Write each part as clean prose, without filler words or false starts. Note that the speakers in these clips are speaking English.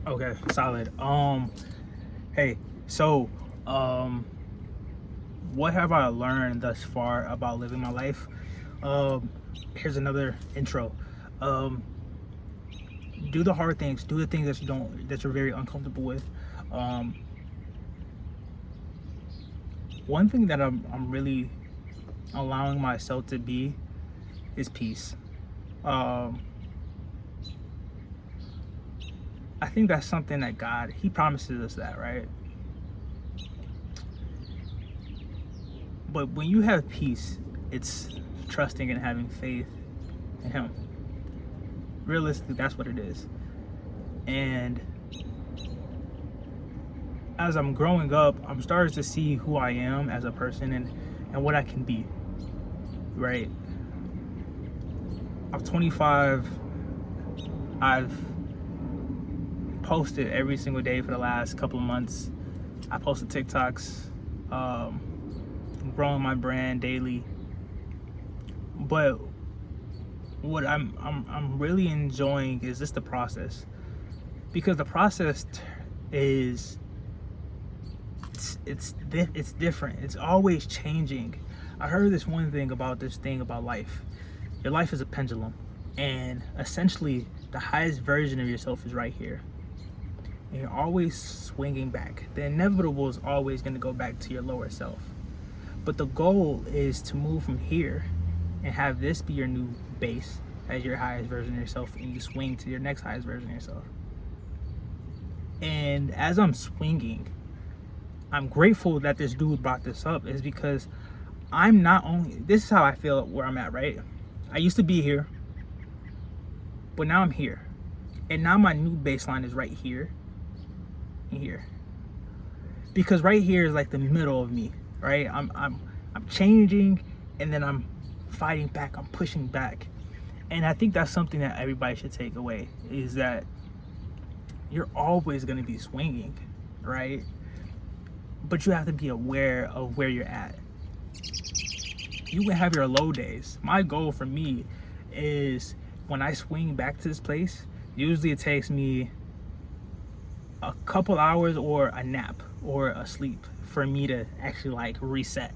Okay, solid. Hey, so, um, what have I learned thus far about living my life? Um, Here's another intro. Um, do the hard things. Do the things that you don't, that you're very uncomfortable with. Um, One thing that I'm really allowing myself to be is peace. Um, I think that's something that God, He promises us that, right? But when you have peace, it's trusting and having faith in Him. Realistically, that's what it is. And as I'm growing up, I'm starting to see who I am as a person and what I can be, right? I'm 25. I've posted every single day for the last couple of months. I posted TikToks. I'm growing my brand daily. But what I'm really enjoying is just the process, because the process is it's different. It's always changing. I heard this one thing about this thing about life. Your life is a pendulum, and essentially the highest version of yourself is right here. And you're always swinging back. The inevitable is always going to go back to your lower self. But the goal is to move from here and have this be your new base as your highest version of yourself, and you swing to your next highest version of yourself. And as I'm swinging, I'm grateful that this dude brought this up, is because I'm not only, this is how I feel where I'm at, right? I used to be here, but now I'm here. And now my new baseline is right here and here. Because right here is like the middle of me, right? I'm changing, and then I'm fighting back, I'm pushing back. And I think that's something that everybody should take away, is that you're always going to be swinging, right? But you have to be aware of where you're at. You will have your low days. My goal for me is, when I swing back to this place, usually it takes me a couple hours or a nap or a sleep for me to actually like reset.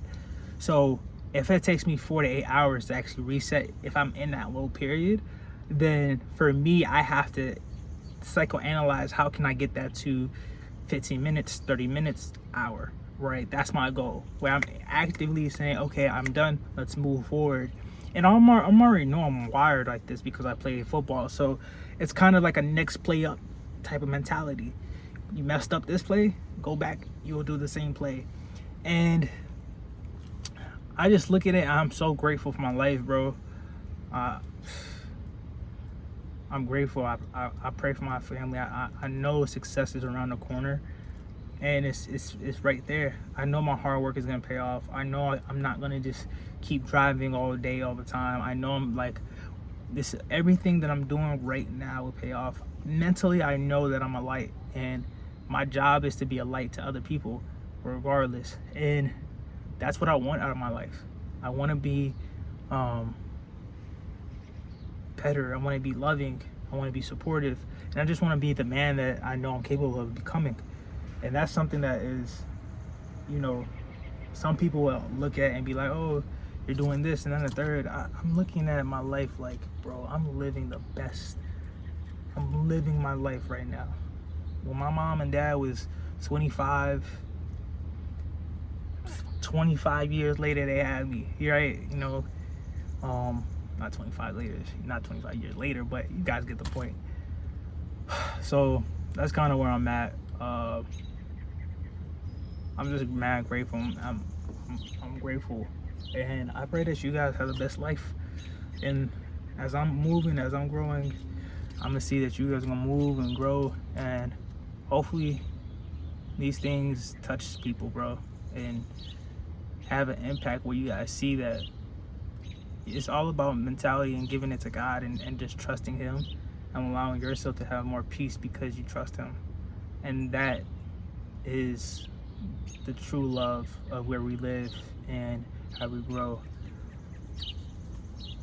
So if it takes me 4 to 8 hours to actually reset, if I'm in that low period, then for me, I have to psychoanalyze how can I get that to 15 minutes, 30 minutes, hour, right? That's my goal, where I'm actively saying, okay, I'm done, let's move forward. And I'm already know I'm wired like this because I play football. So it's kind of like a next play up type of mentality. You messed up this play, go back, you'll do the same play. And I just look at it, I'm so grateful for my life, bro. uh, I'm grateful. I pray for my family. I know success is around the corner, and it's right there. I know my hard work is gonna pay off. I know I'm not gonna just keep driving all day all the time. I know I'm like, this, everything that I'm doing right now will pay off. Mentally, I know that I'm a light, and my job is to be a light to other people regardless. And that's what I want out of my life. I want to be um better. I want to be loving. I want to be supportive, and I just want to be the man that I know I'm capable of becoming. And that's something that is, you know, some people will look at and be like, "Oh, you're doing this and then the third." I'm looking at my life like, bro, I'm living the best. I'm living my life right now. When my mom and dad was 25, 25 years later, they had me. Right? You know, not 25 later, not 25 years later, but you guys get the point. So that's kind of where I'm at. I'm just mad grateful. I'm grateful, and I pray that you guys have the best life. And as I'm moving, as I'm growing, I'm gonna see that you guys are gonna move and grow, and hopefully these things touch people, bro, and have an impact where you guys see that it's all about mentality and giving it to God, and just trusting Him and allowing yourself to have more peace because you trust Him. And that is the true love of where we live and how we grow.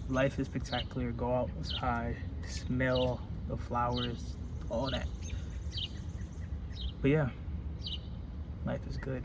Life is spectacular. Go outside, smell the flowers, all that. But yeah, life is good.